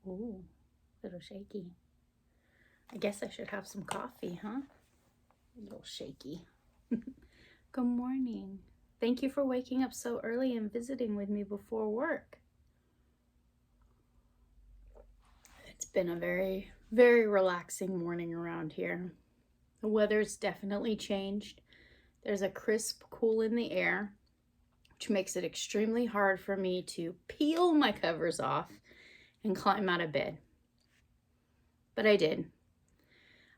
Ooh, a little shaky. I guess I should have some coffee, huh? A little shaky. Good morning. Thank you for waking up so early and visiting with me before work. It's been a very, very relaxing morning around here. The weather's definitely changed. There's a crisp cool in the air, which makes it extremely hard for me to peel my covers off and climb out of bed. But I did.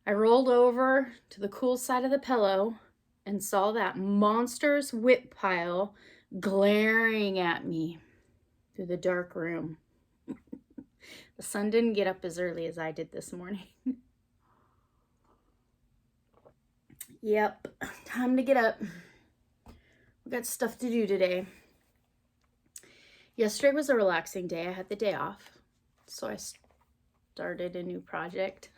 I rolled over to the cool side of the pillow and saw that monstrous whip pile glaring at me through the dark room. The sun didn't get up as early as I did this morning. Yep, time to get up. We got stuff to do today. Yesterday was a relaxing day. I had the day off, so I started a new project.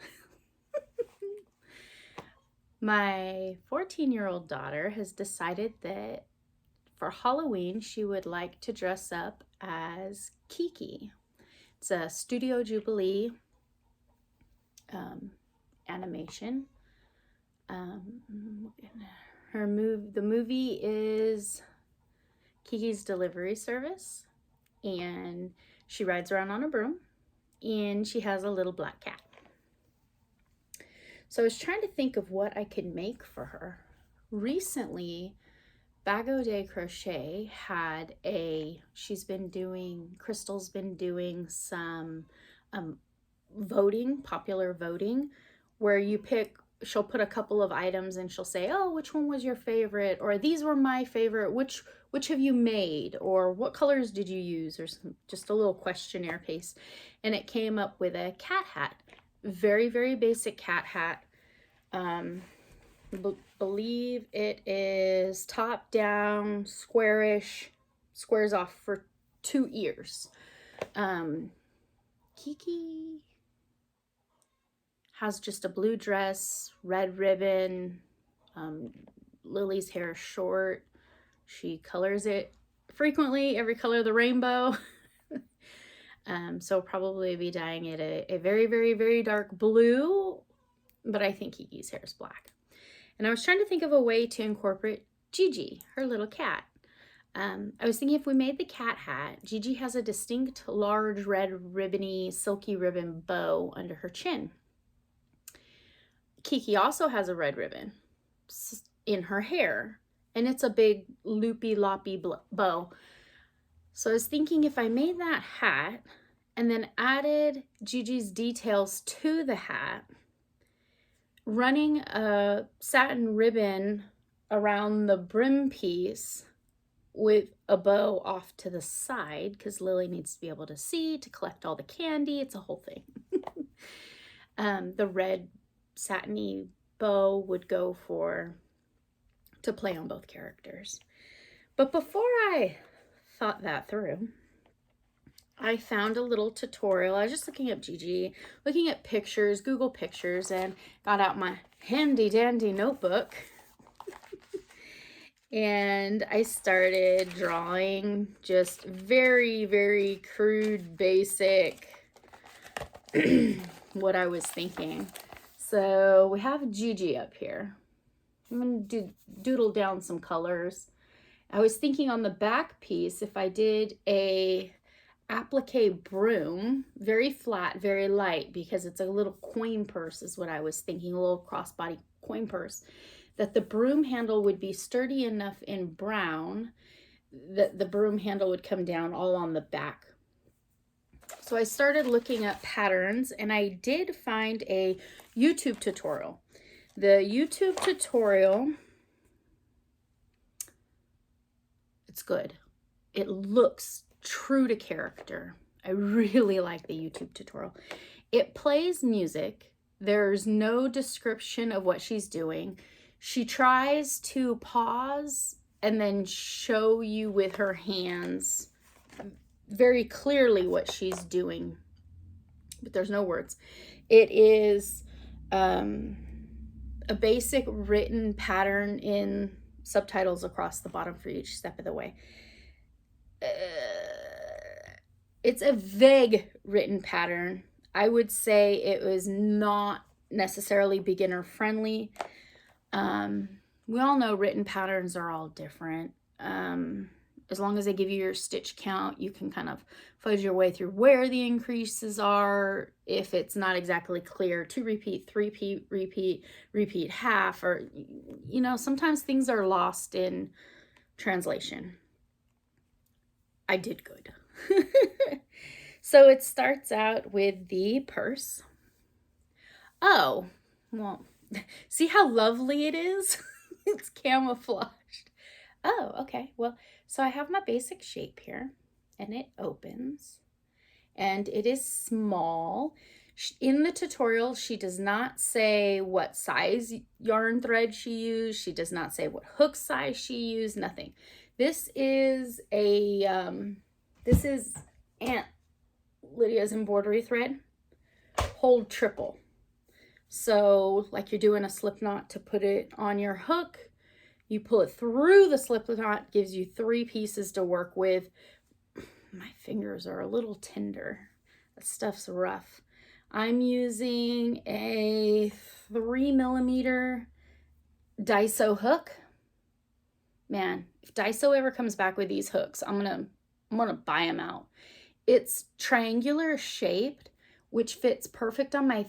My 14-year-old daughter has decided that for Halloween she would like to dress up as Kiki. It's a Studio Ghiblis animation. The movie is Kikis Delivery Service, and she rides around on a broom, and she has a little black cat. So I was trying to think of what I could make for her. Recently, Bago de Crochet Crystal's been doing some popular voting, where she'll put a couple of items and she'll say, oh, which one was your favorite? Or these were my favorite. Which have you made? Or what colors did you use? Or just a little questionnaire piece. And it came up with a cat hat. Very, very basic cat hat. Believe it is top down, squarish, squares off for 2 ears. Kiki has just a blue dress, red ribbon. Lily's hair is short. She colors it frequently, every color of the rainbow. So probably be dyeing it a very, very, very dark blue, but I think Kiki's hair is black. And I was trying to think of a way to incorporate Jiji, her little cat. I was thinking if we made the cat hat, Jiji has a distinct large red ribbony silky ribbon bow under her chin. Kiki also has a red ribbon in her hair, and it's a big loopy loppy bow. So I was thinking if I made that hat and then added Jiji's details to the hat, running a satin ribbon around the brim piece with a bow off to the side, because Lily needs to be able to see to collect all the candy. It's a whole thing. The red satiny bow would go to play on both characters. But before I thought that through, I found a little tutorial. I was just looking up Jiji, looking at pictures, Google Pictures, and got out my handy dandy notebook. And I started drawing just very, very crude, basic, what I was thinking. So we have Jiji up here. I'm going to doodle down some colors. I was thinking on the back piece, if I did a applique broom, very flat, very light, because it's a little coin purse is what I was thinking, a little crossbody coin purse, that the broom handle would be sturdy enough in brown that the broom handle would come down all on the back. So I started looking up patterns, and I did find a YouTube tutorial. The YouTube tutorial, it's good. It looks true to character. I really like the YouTube tutorial. It plays music. There's no description of what she's doing. She tries to pause and then show you with her hands very clearly what she's doing, but there's no words. It is a basic written pattern in subtitles across the bottom for each step of the way. It's a vague written pattern. I would say it was not necessarily beginner friendly. We all know written patterns are all different. As long as they give you your stitch count, you can kind of fudge your way through where the increases are. If it's not exactly clear, 2 repeat, 3 repeat, repeat half, or, you know, sometimes things are lost in translation. I did good. So it starts out with the purse. Oh, well, see how lovely it is? It's camouflaged. Oh, okay. Well, so I have my basic shape here, and it opens, and it is small. In the tutorial, she does not say what size yarn thread she used. She does not say what hook size she used, nothing. This is Aunt Lydia's embroidery thread, hold triple. So like you're doing a slip knot to put it on your hook, you pull it through the slip knot, gives you 3 pieces to work with. My fingers are a little tender. That stuff's rough. I'm using a 3mm Daiso hook. Man, if Daiso ever comes back with these hooks, I'm gonna buy them out. It's triangular shaped, which fits perfect on my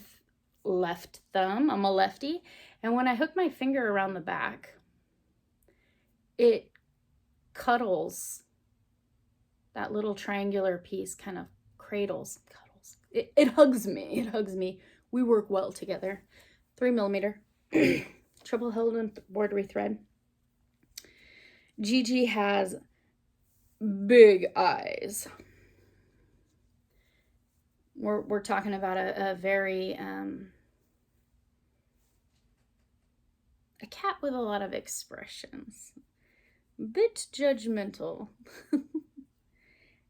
left thumb. I'm a lefty. And when I hook my finger around the back, it cuddles. That little triangular piece kind of cuddles. It hugs me. It hugs me. We work well together. 3mm. Triple held embroidery thread. Jiji has big eyes. We're talking about a very a cat with a lot of expressions, bit judgmental.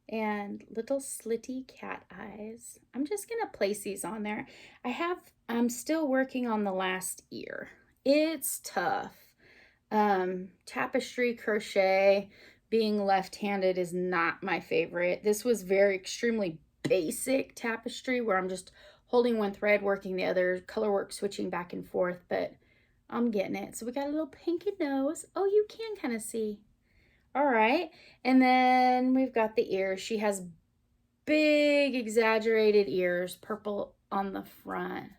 And little slitty cat eyes. I'm just gonna place these on there. I'm still working on the last ear. It's tough. Tapestry crochet, being left-handed, is not my favorite. This was very extremely basic tapestry where I'm just holding one thread, working the other, color work switching back and forth, but I'm getting it. So we got a little pinky nose. Oh, you can kind of see. All right, and then we've got the ears. She has big exaggerated ears, purple on the front,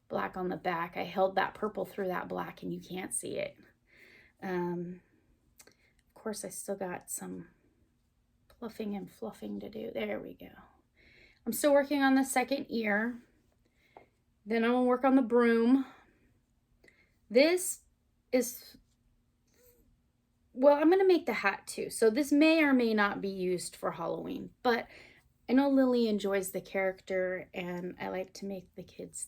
black on the back. I held that purple through that black and you can't see it. Of course, I still got some pluffing and fluffing to do. There we go. I'm still working on the second ear. Then I'm gonna work on the broom. This is, well, I'm gonna make the hat too. So this may or may not be used for Halloween, but I know Lily enjoys the character and I like to make the kids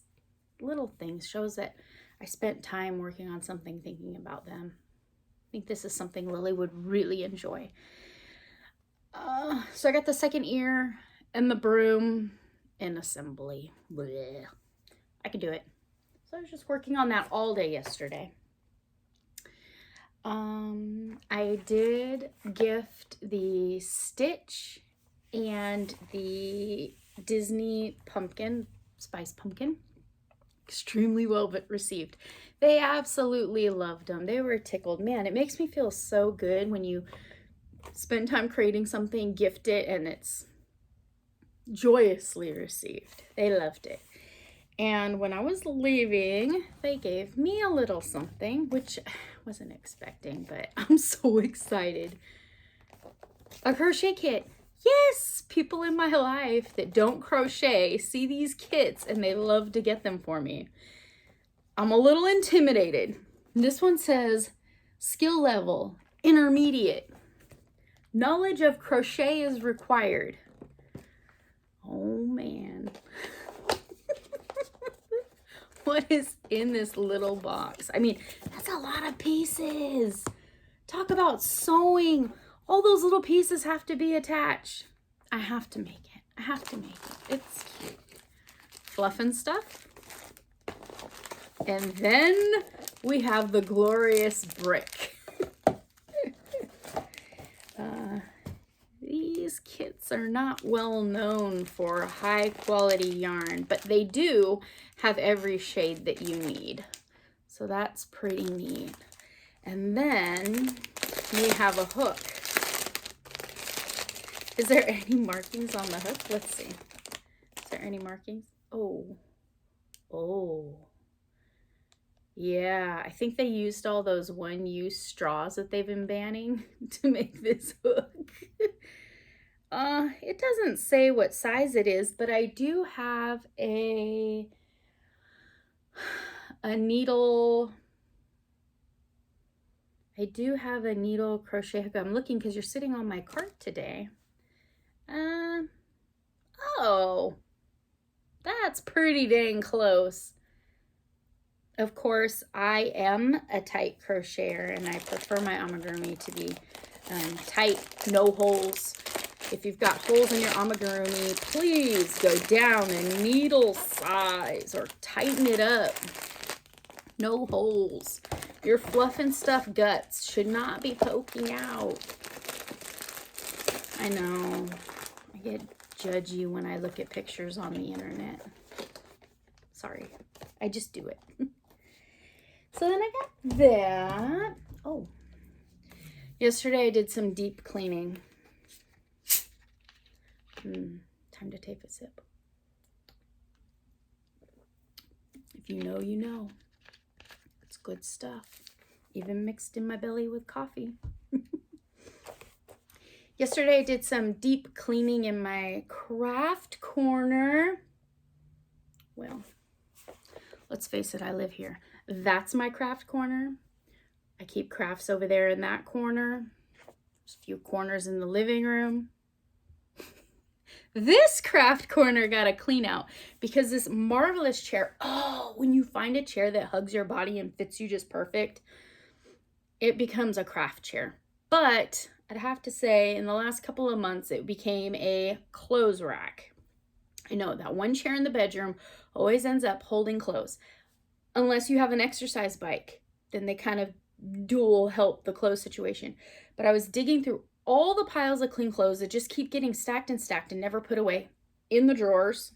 little things. Shows that I spent time working on something, thinking about them. I think this is something Lily would really enjoy. So I got the second ear and the broom in assembly. Blech. I could do it. So I was just working on that all day yesterday. I did gift the Stitch and the Disney pumpkin, spice pumpkin. Extremely well received. They absolutely loved them. They were tickled. Man, it makes me feel so good when you spend time creating something, gift it, and it's joyously received. They loved it. And when I was leaving, they gave me a little something, which I wasn't expecting, but I'm so excited. A crochet kit. Yes, people in my life that don't crochet see these kits and they love to get them for me. I'm a little intimidated. This one says skill level intermediate. Knowledge of crochet is required. Oh man. What is in this little box? I mean, that's a lot of pieces. Talk about sewing. All those little pieces have to be attached. I have to make it. I have to make it. It's cute. Fluff and stuff. And then we have the glorious brick. These Kikis kits are not well known for high quality yarn, but they do have every shade that you need. So that's pretty neat. And then we have a hook. Is there any markings on the hook? Let's see. Is there any markings? Oh. Yeah, I think they used all those one-use straws that they've been banning to make this hook. It doesn't say what size it is, but I do have a needle. I do have a needle crochet hook. I'm looking because you're sitting on my cart today. Oh, that's pretty dang close. Of course, I am a tight crocheter, and I prefer my amigurumi to be tight, no holes. If you've got holes in your amigurumi, please go down a needle size or tighten it up. No holes. Your fluff and stuff guts should not be poking out. I know. I get judgy when I look at pictures on the internet. Sorry. I just do it. So then I got that. Oh. Yesterday I did some deep cleaning. Time to take a sip. If you know, you know. It's good stuff. Even mixed in my belly with coffee. Yesterday I did some deep cleaning in my craft corner. Well, let's face it, I live here. That's my craft corner. I keep crafts over there in that corner. There's a few corners in the living room. This craft corner got a clean out because this marvelous chair, when you find a chair that hugs your body and fits you just perfect, it becomes a craft chair. But I'd have to say in the last couple of months, it became a clothes rack. I know that one chair in the bedroom always ends up holding clothes. Unless you have an exercise bike, then they kind of dual help the clothes situation. But I was digging through all the piles of clean clothes that just keep getting stacked and stacked and never put away in the drawers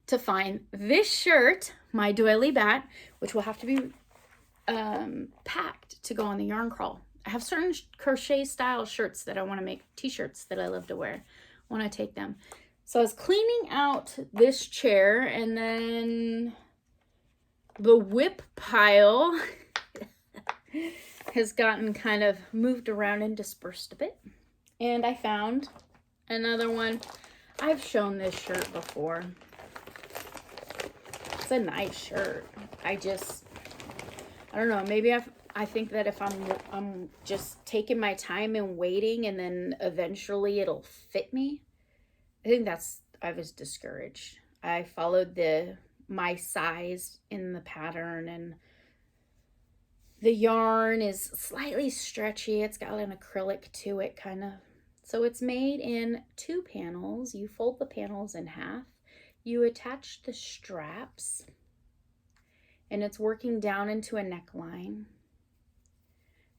to find this shirt, my doily bat, which will have to be packed to go on the yarn crawl. I have certain crochet style shirts that I want to make, t-shirts that I love to wear. I want to take them. So I was cleaning out this chair, and then the whip pile has gotten kind of moved around and dispersed a bit. And I found another one. I've shown this shirt before. It's a nice shirt. I don't know, maybe I think that if I'm just taking my time and waiting, and then eventually it'll fit me. I think I was discouraged. I followed my size in the pattern, and the yarn is slightly stretchy. It's got an acrylic to it, kind of. So it's made in 2 panels. You fold the panels in half. You attach the straps, and it's working down into a neckline.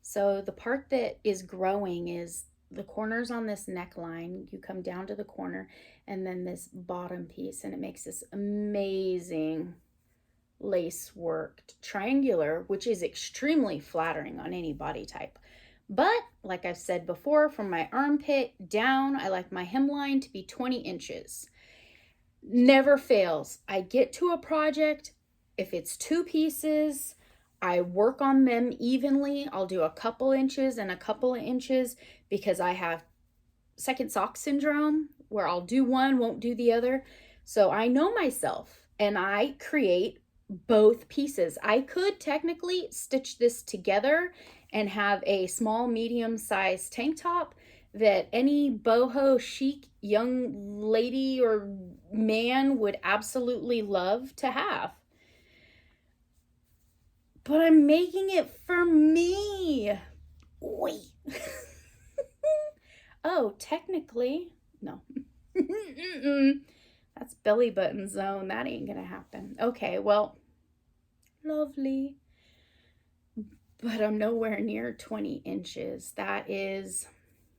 So the part that is growing is the corners on this neckline. You come down to the corner, and then this bottom piece, and it makes this amazing lace worked triangular, which is extremely flattering on any body type. But like I've said before, from my armpit down, I like my hemline to be 20 inches. Never fails. I get to a project, if it's 2 pieces, I work on them evenly. I'll do a couple inches and a couple of inches because I have second sock syndrome where I'll do one, won't do the other. So I know myself, and I create both pieces. I could technically stitch this together and have a small, medium-sized tank top that any boho chic young lady or man would absolutely love to have. But I'm making it for me. Wait. Oh, technically, no. That's belly button zone. That ain't gonna happen. Okay, well, lovely. But I'm nowhere near 20 inches. That is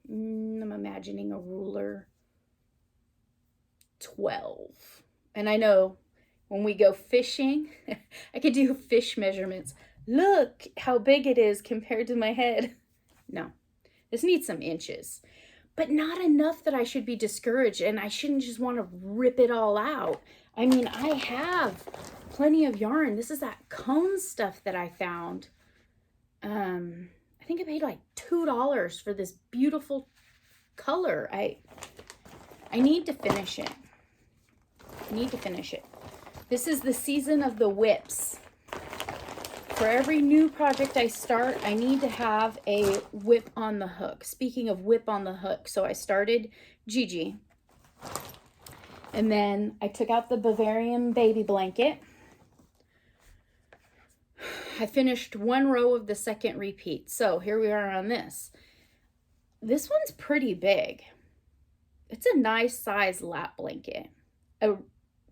I'm imagining a ruler. 12. And I know when we go fishing, I could do fish measurements. Look how big it is compared to my head. No, this needs some inches, but not enough that I should be discouraged and I shouldn't just want to rip it all out. I mean, I have plenty of yarn. This is that cone stuff that I found. I think I paid like $2 for this beautiful color. I need to finish it. This is the season of the whips. For every new project I start, I need to have a whip on the hook. Speaking of whip on the hook, so I started Jiji. And then I took out the Bavarian baby blanket. I finished one row of the second repeat. So here we are on this. This one's pretty big. It's a nice size lap blanket.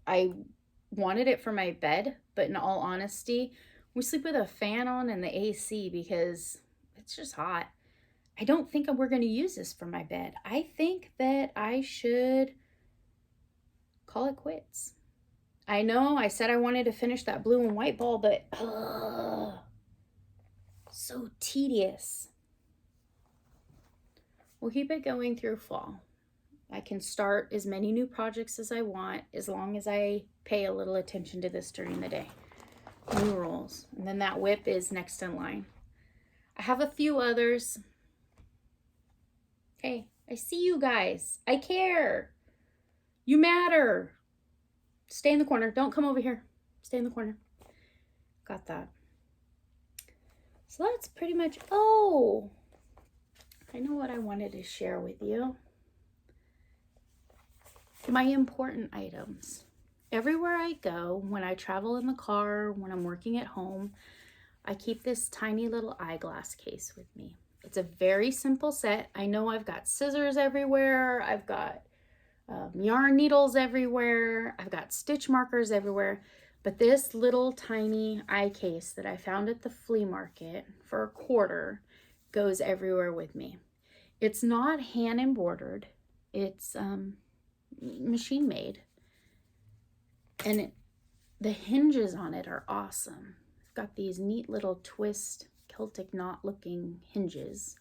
I wanted it for my bed, but in all honesty, we sleep with a fan on and the AC because it's just hot. I don't think we're going to use this for my bed. I think that I should call it quits. I know I said I wanted to finish that blue and white ball, but so tedious. We'll keep it going through fall. I can start as many new projects as I want as long as I pay a little attention to this during the day. New rules. And then that whip is next in line. I have a few others. Hey, I see you guys. I care. You matter. Stay in the corner. Don't come over here. Stay in the corner. Got that. So that's pretty much, oh, I know what I wanted to share with you. My important items. Everywhere I go, when I travel in the car, when I'm working at home, I keep this tiny little eyeglass case with me. It's a very simple set. I know I've got scissors everywhere. I've got yarn needles everywhere. I've got stitch markers everywhere. But this little tiny eye case that I found at the flea market for $1 goes everywhere with me. It's not hand embroidered. It's machine made. And the hinges on it are awesome. It's got these neat little twist Celtic knot looking hinges.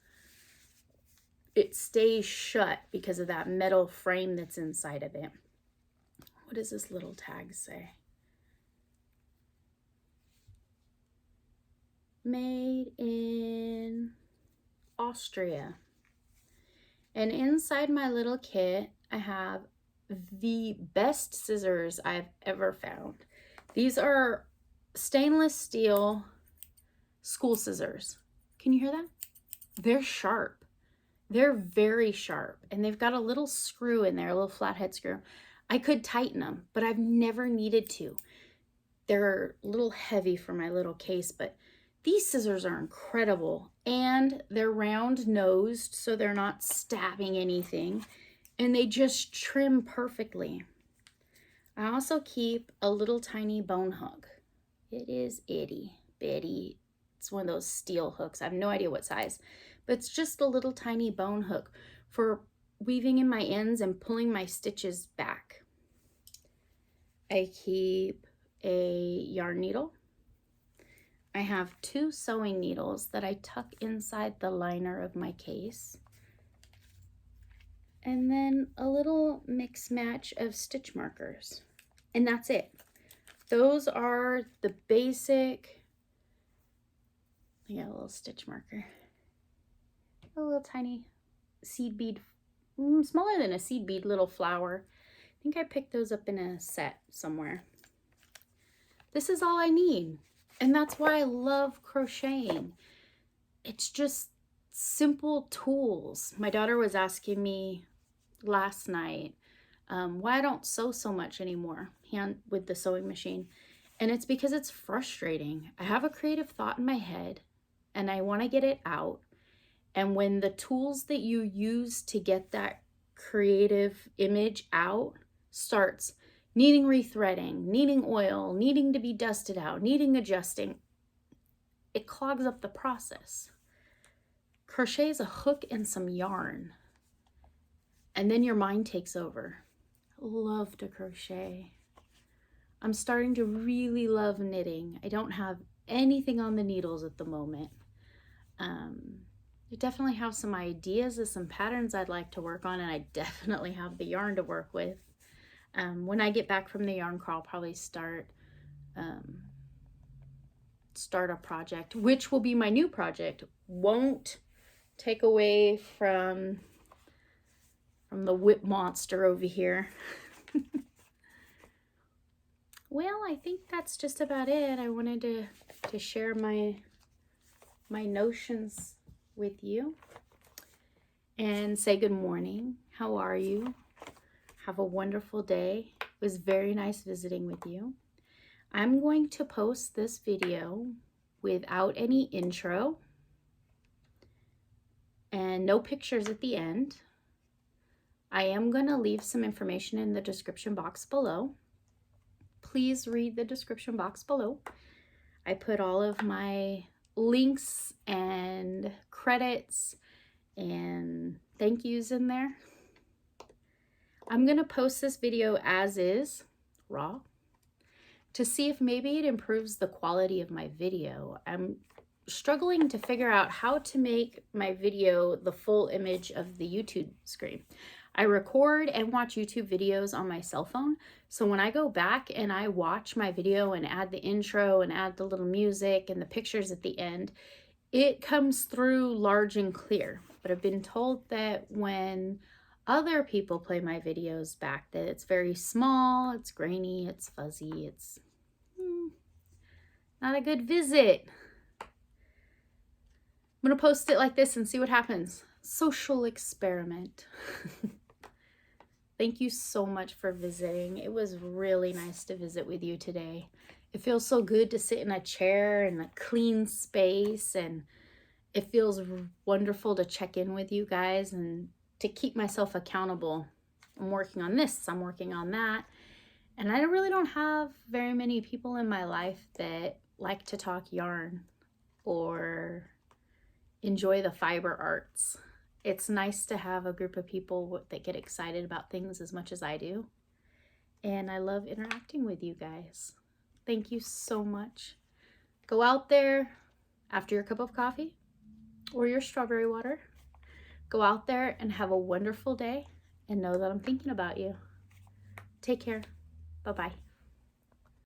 It stays shut because of that metal frame that's inside of it. What does this little tag say? Made in Austria. And inside my little kit, I have the best scissors I've ever found. These are stainless steel school scissors. Can you hear that? They're sharp. They're very sharp, and they've got a little screw in there, a little flathead screw. I could tighten them, but I've never needed to. They're a little heavy for my little case, but these scissors are incredible, and they're round nosed, so they're not stabbing anything, and they just trim perfectly. I also keep a little tiny bone hook. It is itty bitty. It's one of those steel hooks. I have no idea what size, but it's just a little tiny bone hook for weaving in my ends and pulling my stitches back. I keep a yarn needle. I have 2 sewing needles that I tuck inside the liner of my case. And then a little mix match of stitch markers. And that's it. Those are the basic. I got a little stitch marker. A little tiny seed bead, smaller than a seed bead, little flower. I think I picked those up in a set somewhere. This is all I need. And that's why I love crocheting. It's just simple tools. My daughter was asking me last night why I don't sew so much anymore with the sewing machine. And it's because it's frustrating. I have a creative thought in my head and I want to get it out. And when the tools that you use to get that creative image out starts needing rethreading, needing oil, needing to be dusted out, needing adjusting, it clogs up the process. Crochet is a hook and some yarn. and then your mind takes over. Love to crochet. I'm starting to really love knitting. I don't have anything on the needles at the moment. I definitely have some ideas of some patterns I'd like to work on, and I definitely have the yarn to work with. When I get back from the yarn crawl, I'll probably start a project, which will be my new project. Won't take away from the whip monster over here. Well, I think that's just about it. I wanted to share my notions with you and say good morning. How are you? Have a wonderful day. It was very nice visiting with you. I'm going to post this video without any intro and no pictures at the end. I am going to leave some information in the description box below. Please read the description box below. I put all of my links and credits and thank yous in there. I'm going to post this video as is, raw, to see if maybe it improves the quality of my video. I'm struggling to figure out how to make my video the full image of the YouTube screen. I record and watch YouTube videos on my cell phone, so when I go back and I watch my video and add the intro and add the little music and the pictures at the end, it comes through large and clear. But I've been told that when other people play my videos back, that it's very small, it's grainy, it's fuzzy, it's not a good visit. I'm gonna post it like this and see what happens. Social experiment. Thank you so much for visiting. It was really nice to visit with you today. It feels so good to sit in a chair in a clean space, and it feels wonderful to check in with you guys and to keep myself accountable. I'm working on this, I'm working on that. And I really don't have very many people in my life that like to talk yarn or enjoy the fiber arts. It's nice to have a group of people that get excited about things as much as I do. And I love interacting with you guys. Thank you so much. Go out there after your cup of coffee or your strawberry water. Go out there and have a wonderful day and know that I'm thinking about you. Take care. Bye-bye.